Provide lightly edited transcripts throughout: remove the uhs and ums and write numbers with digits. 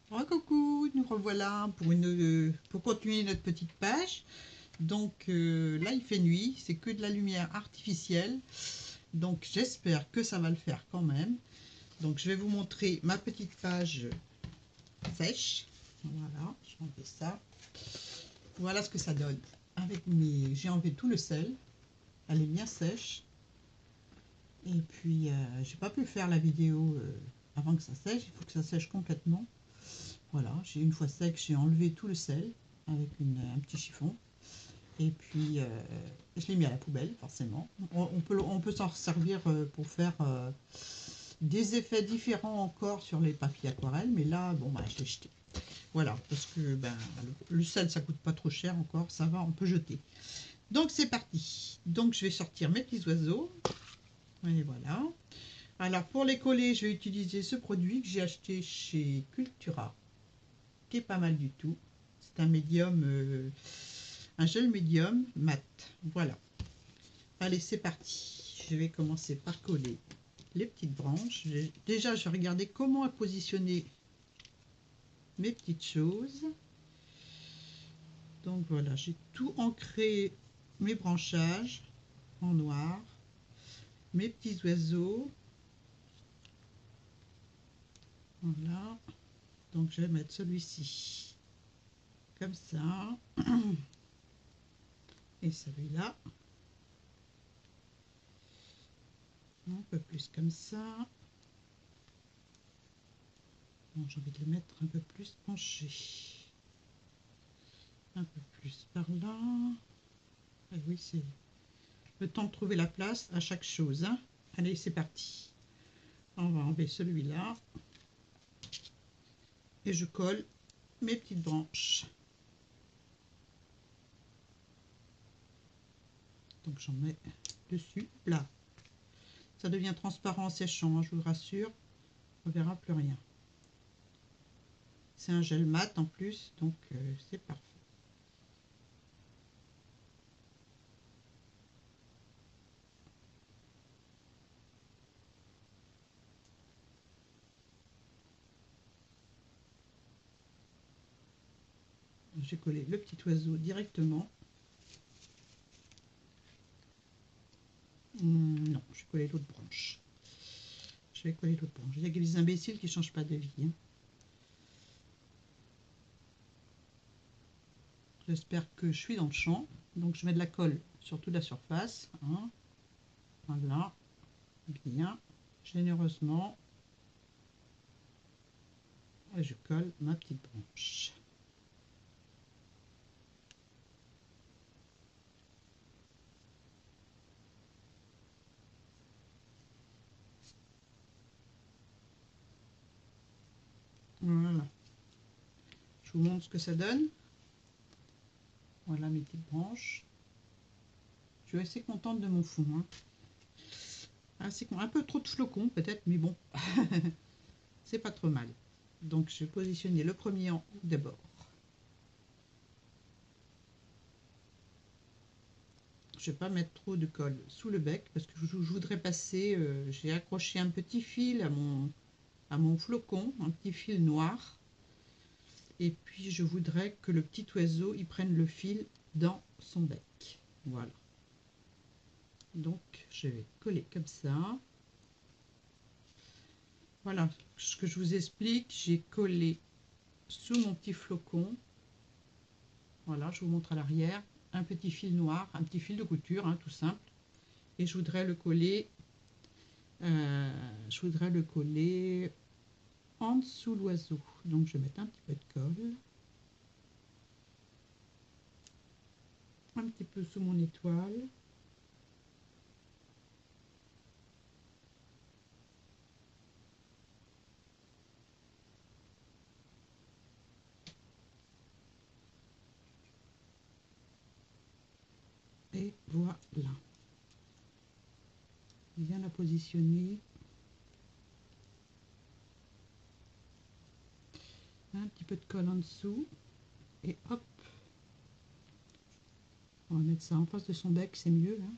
Coucou, nous revoilà pour continuer notre petite page. Donc là, il fait nuit, c'est que de la lumière artificielle. Donc j'espère que ça va le faire quand même. Donc je vais vous montrer ma petite page sèche. Voilà, je vais enlever ça. Voilà ce que ça donne. J'ai enlevé tout le sel. Elle est bien sèche. Et puis j'ai pas pu faire la vidéo avant que ça sèche. Il faut que ça sèche complètement. Voilà, une fois sec, j'ai enlevé tout le sel avec un petit chiffon. Et puis, je l'ai mis à la poubelle, forcément. On peut s'en servir pour faire des effets différents encore sur les papiers aquarelles. Mais là, bon, bah, je l'ai jeté. Voilà, parce que le sel, ça coûte pas trop cher encore. Ça va, on peut jeter. Donc, c'est parti. Donc, je vais sortir mes petits oiseaux. Et voilà. Alors, pour les coller, je vais utiliser ce produit que j'ai acheté chez Cultura, qui est pas mal du tout. C'est un médium, un gel médium mat. Voilà. Allez, c'est parti. Je vais commencer par coller les petites branches. Déjà, je vais regarder comment positionner mes petites choses. Donc voilà, j'ai tout ancré, mes branchages en noir, mes petits oiseaux. Voilà. Donc je vais mettre celui-ci comme ça. Et celui-là. Un peu plus comme ça. Bon, j'ai envie de le mettre un peu plus penché. Un peu plus par là. Et oui, c'est le temps de trouver la place à chaque chose. Hein. Allez, c'est parti. On va enlever celui-là. Et je colle mes petites branches. Donc j'en mets dessus. Là. Ça devient transparent en séchant, je vous rassure. On ne verra plus rien. C'est un gel mat en plus, donc c'est parfait. J'ai collé le petit oiseau directement. Non, j'ai collé l'autre branche. Je vais coller l'autre branche. Il y a des imbéciles qui ne changent pas d'avis. Hein. J'espère que je suis dans le champ. Donc je mets de la colle sur toute la surface. Hein. Voilà. Bien. Généreusement. Et je colle ma petite branche. Voilà. Je vous montre ce que ça donne. Voilà mes petites branches. Je suis assez contente de mon fond. Hein. Un peu trop de flocons peut-être, mais bon. C'est pas trop mal. Donc je vais positionner le premier en haut d'abord. Je ne vais pas mettre trop de colle sous le bec parce que je voudrais passer, j'ai accroché un petit fil à mon flocon, un petit fil noir. Et puis je voudrais que le petit oiseau il prenne le fil dans son bec. Voilà. Donc je vais coller comme ça. Voilà ce que je vous explique. J'ai collé sous mon petit flocon. Voilà, je vous montre à l'arrière. Un petit fil noir, un petit fil de couture, hein, tout simple. Et je voudrais le coller en dessous l'oiseau. Donc je vais mettre un petit peu de colle, un petit peu sous mon étoile. Et voilà. Bien la positionner. Un petit peu de colle en dessous. Et hop. On va mettre ça en face de son bec, c'est mieux. Hein.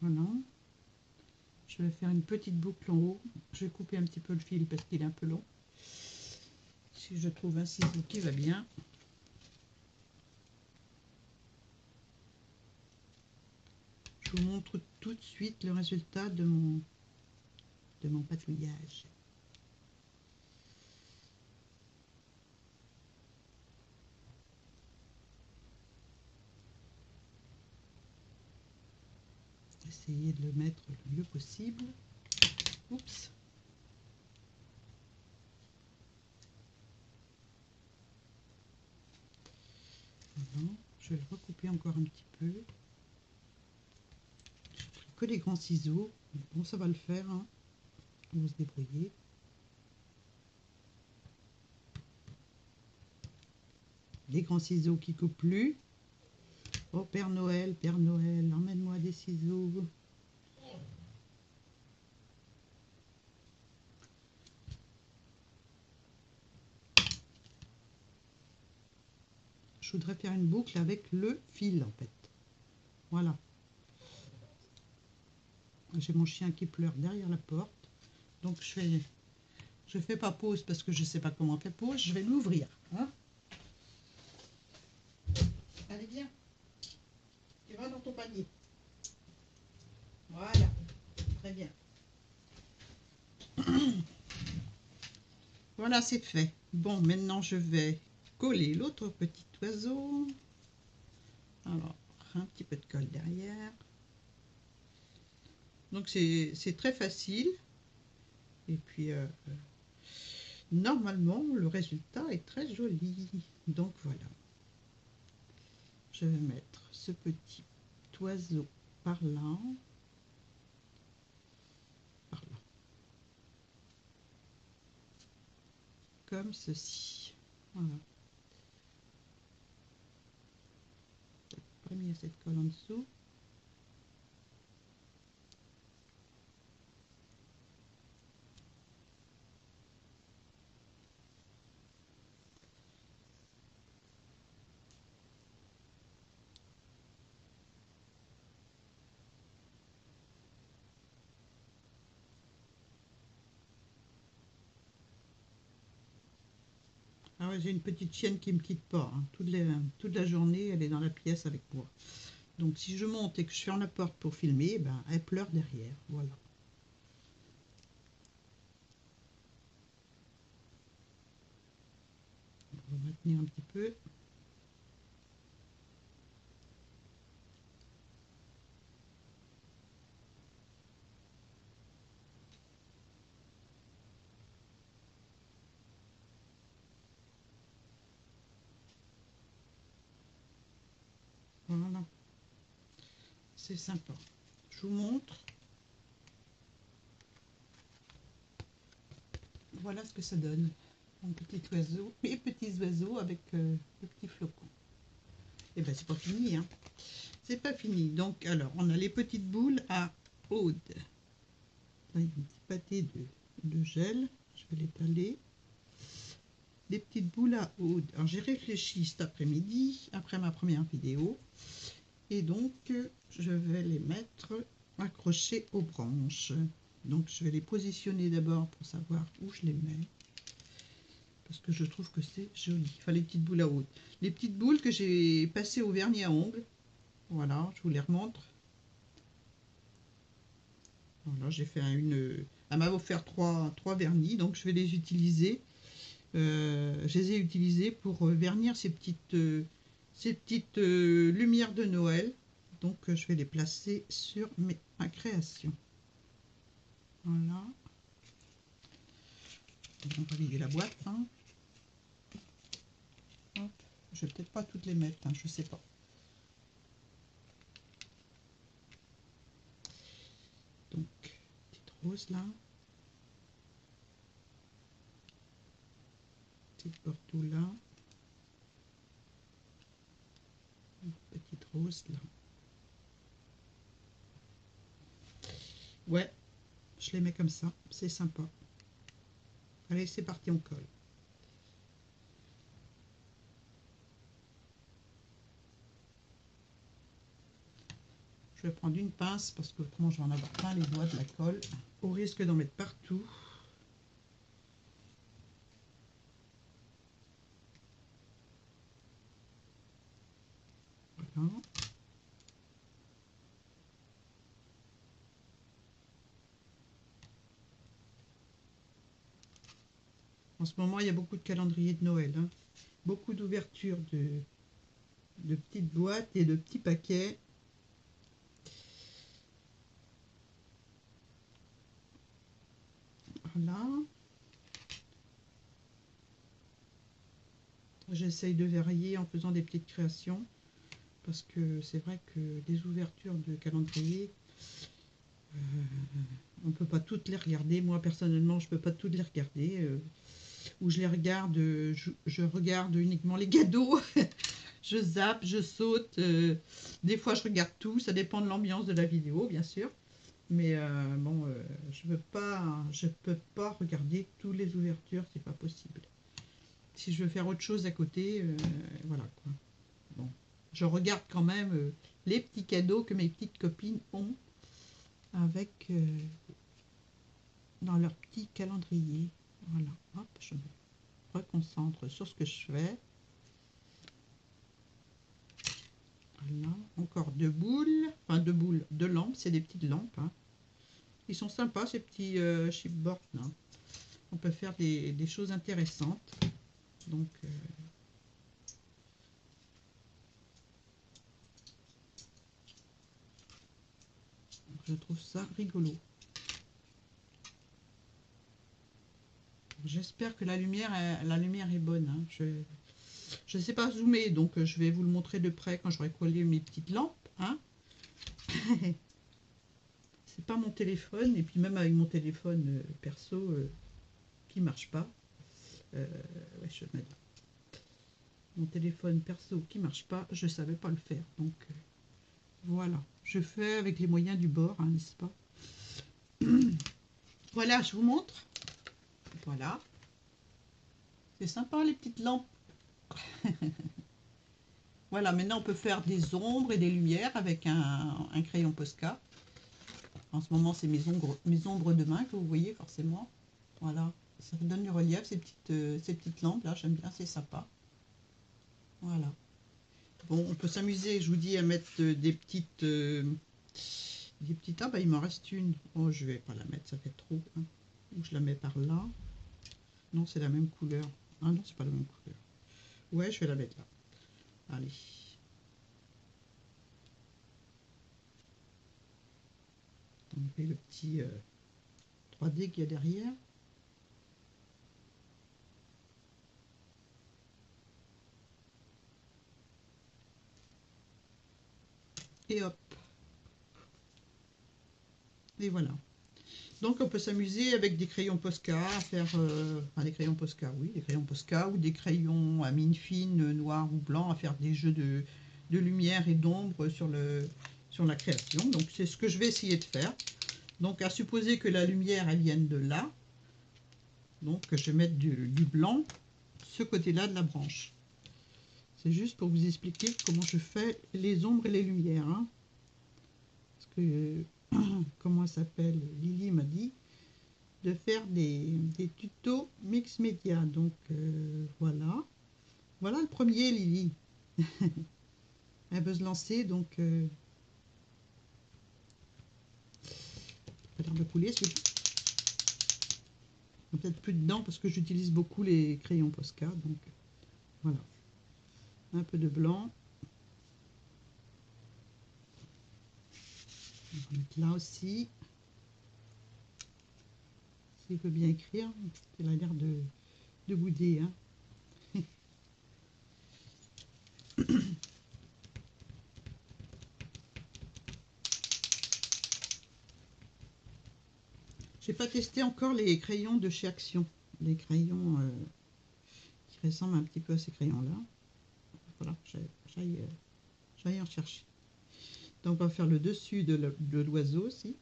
Voilà. Je vais faire une petite boucle en haut. Je vais couper un petit peu le fil parce qu'il est un peu long. Si je trouve un ciseau qui va bien. Je vous montre tout de suite le résultat de mon patouillage. Essayer de le mettre le mieux possible. Oups. Voilà. Je vais le recouper encore un petit peu. J'ai pris que les grands ciseaux. Bon, ça va le faire. Hein. On va se débrouiller. Les grands ciseaux qui coupent plus. Oh, Père Noël, emmène-moi des ciseaux. Je voudrais faire une boucle avec le fil, en fait. Voilà. J'ai mon chien qui pleure derrière la porte. Donc, je fais pas pause parce que je sais pas comment on fait pause. Je vais l'ouvrir. Hein. Allez, viens. Tu vas dans ton panier. Voilà. Très bien. Voilà, c'est fait. Bon, maintenant, je vais coller l'autre petit oiseau. Alors, un petit peu de colle derrière. Donc, c'est très facile. Et puis, normalement, le résultat est très joli. Donc, voilà. Je vais mettre ce petit oiseau par là. Par là. Comme ceci. Voilà. J'ai pas mis cette colle en dessous. Ah ouais, j'ai une petite chienne qui me quitte pas. Hein. Toute la journée, elle est dans la pièce avec moi. Donc si je monte et que je ferme la porte pour filmer, ben, elle pleure derrière. Voilà. On va maintenir un petit peu. Voilà. C'est sympa. Je vous montre. Voilà ce que ça donne. Mon petit oiseau, mes petits oiseaux avec le petit flocon. Et ben c'est pas fini, hein. C'est pas fini. Donc alors, on a les petites boules à Aude. Là, il y a un petit pâté de gel. Je vais l'étaler. Des petites boules à Aude. Alors j'ai réfléchi cet après-midi, après ma première vidéo. Et donc, je vais les mettre accrochés aux branches. Donc, je vais les positionner d'abord pour savoir où je les mets. Parce que je trouve que c'est joli. Enfin, les petites boules à Aude. Les petites boules que j'ai passées au vernis à ongles. Voilà, je vous les remontre. Voilà, j'ai fait une... Elle m'a offert trois vernis, donc je vais les utiliser. Je les ai utilisés pour vernir ces petites lumières de Noël. Donc je vais les placer sur ma création. Voilà. On va vider la boîte. Hein. Hop. Je vais peut-être pas toutes les mettre, hein, je sais pas. Donc, petite rose là. Petite porto là. Petite rose là. Ouais, je les mets comme ça, c'est sympa. Allez, c'est parti, on colle. Je je vais prendre une pince parce que autrement je vais en avoir plein les doigts de la colle. Au risque d'en mettre partout. Voilà. En ce moment, il y a beaucoup de calendriers de Noël. Hein. Beaucoup d'ouvertures de petites boîtes et de petits paquets. Voilà. J'essaye de varier en faisant des petites créations. Parce que c'est vrai que les ouvertures de calendrier, on ne peut pas toutes les regarder. Moi, personnellement, je ne peux pas toutes les regarder. Ou je les regarde, je regarde uniquement les cadeaux. Je zappe, je saute. Des fois, je regarde tout. Ça dépend de l'ambiance de la vidéo, bien sûr. Mais bon, je peux pas regarder toutes les ouvertures. C'est pas possible. Si je veux faire autre chose à côté, voilà quoi. Bon. Je regarde quand même les petits cadeaux que mes petites copines ont avec dans leur petit calendrier. Voilà, hop, je me reconcentre sur ce que je fais. Voilà, encore deux boules, enfin deux lampes, c'est des petites lampes. Hein. Ils sont sympas ces petits chipboards. Hein. On peut faire des choses intéressantes. Donc, je trouve ça rigolo. J'espère que la lumière est bonne. Hein. Je ne sais pas zoomer, donc je vais vous le montrer de près quand j'aurai collé mes petites lampes. Hein. C'est pas mon téléphone, et puis même avec mon téléphone perso qui marche pas. Ouais, je vais mettre là. Mon téléphone perso qui marche pas, je savais pas le faire. Donc voilà, je fais avec les moyens du bord, hein, n'est-ce pas? Voilà, je vous montre. Voilà. C'est sympa les petites lampes. Voilà, maintenant on peut faire des ombres et des lumières avec un crayon Posca. En ce moment, c'est mes ombres de main que vous voyez forcément. Voilà, ça donne du relief, ces petites lampes là, j'aime bien, c'est sympa. Voilà. Bon, on peut s'amuser, je vous dis, à mettre des petites... Ah bah il m'en reste une. Oh, je vais pas la mettre, ça fait trop. Hein. Ou je la mets par là. Non, c'est la même couleur. Ah non, c'est pas la même couleur. Ouais, je vais la mettre là. Allez. On fait le petit 3D qu'il y a derrière. Et hop. Et voilà. Donc on peut s'amuser avec des crayons Posca à faire... enfin des crayons Posca, oui, des crayons Posca ou des crayons à mine fine, noir ou blanc, à faire des jeux de lumière et d'ombre sur la création. Donc c'est ce que je vais essayer de faire. Donc à supposer que la lumière elle vienne de là, donc je vais mettre du blanc ce côté-là de la branche. C'est juste pour vous expliquer comment je fais les ombres et les lumières. Hein. Parce que, comment elle s'appelle, Lily m'a dit de faire des tutos mix média. Donc voilà. Voilà le premier, Lily. Elle veut se lancer, donc... il a l'air de couler celui-là. Peut-être plus dedans parce que j'utilise beaucoup les crayons Posca. Donc voilà. Un peu de blanc. On va mettre là aussi. S'il veut bien écrire, il a l'air de bouder. Hein. J'ai pas testé encore les crayons de chez Action. Les crayons qui ressemblent un petit peu à ces crayons-là. Voilà, j'aille en chercher. Donc on va faire le dessus de l'oiseau aussi.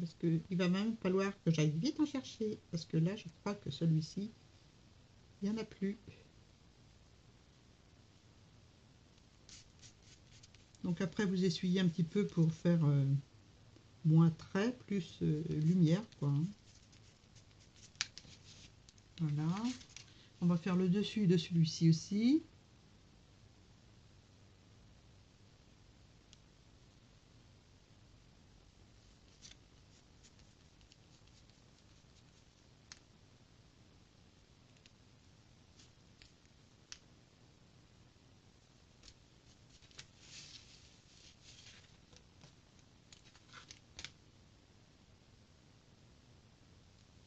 Parce qu'il va même falloir que j'aille vite en chercher. Parce que là, je crois que celui-ci, il n'y en a plus. Donc après vous essuyez un petit peu pour faire moins trait, plus lumière, quoi. Hein. Voilà. On va faire le dessus de celui-ci aussi.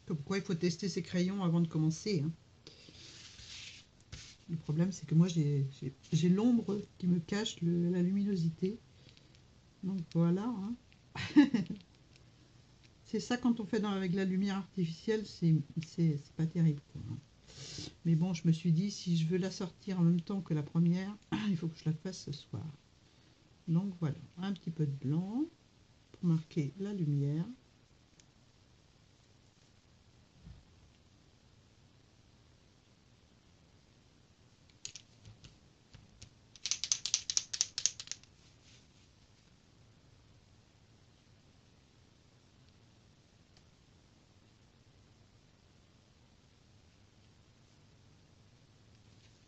Comme quoi il faut tester ses crayons avant de commencer. Hein. Le problème c'est que moi j'ai l'ombre qui me cache la luminosité. Donc voilà. Hein. C'est ça quand on fait avec la lumière artificielle, c'est pas terrible. Quoi. Mais bon, je me suis dit, si je veux la sortir en même temps que la première, il faut que je la fasse ce soir. Donc voilà, un petit peu de blanc pour marquer la lumière.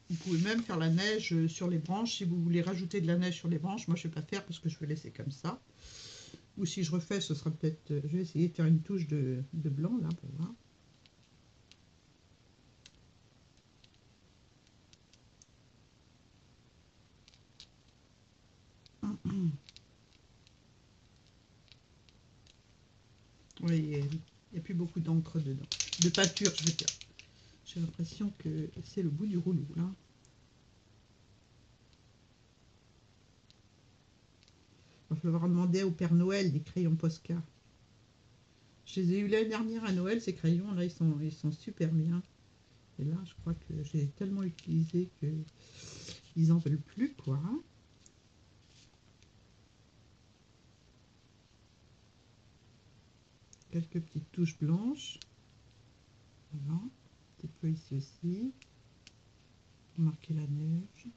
Vous pouvez même faire la neige sur les branches si vous voulez rajouter de la neige sur les branches. Moi, je ne vais pas faire parce que je vais laisser comme ça. Ou si je refais, ce sera peut-être... je vais essayer de faire une touche de blanc là pour voir. Oui, il n'y a plus beaucoup d'encre dedans. De peinture, je veux dire. J'ai l'impression que c'est le bout du rouleau là. Il va falloir demander au Père Noël des crayons Posca. Je les ai eu l'année dernière à Noël, ces crayons là, ils sont super bien. Et là, je crois que j'ai tellement utilisé que ils en veulent plus, quoi. Quelques petites touches blanches. Voilà. Un petit peu ici aussi. Pour marquer la neige.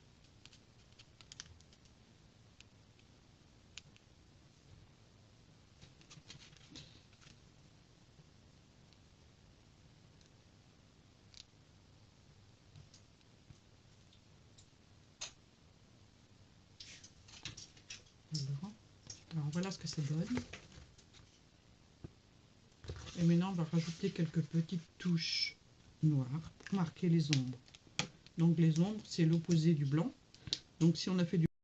Alors voilà ce que ça donne. Et maintenant, on va rajouter quelques petites touches noires pour marquer les ombres. Donc les ombres, c'est l'opposé du blanc. Donc si on a fait du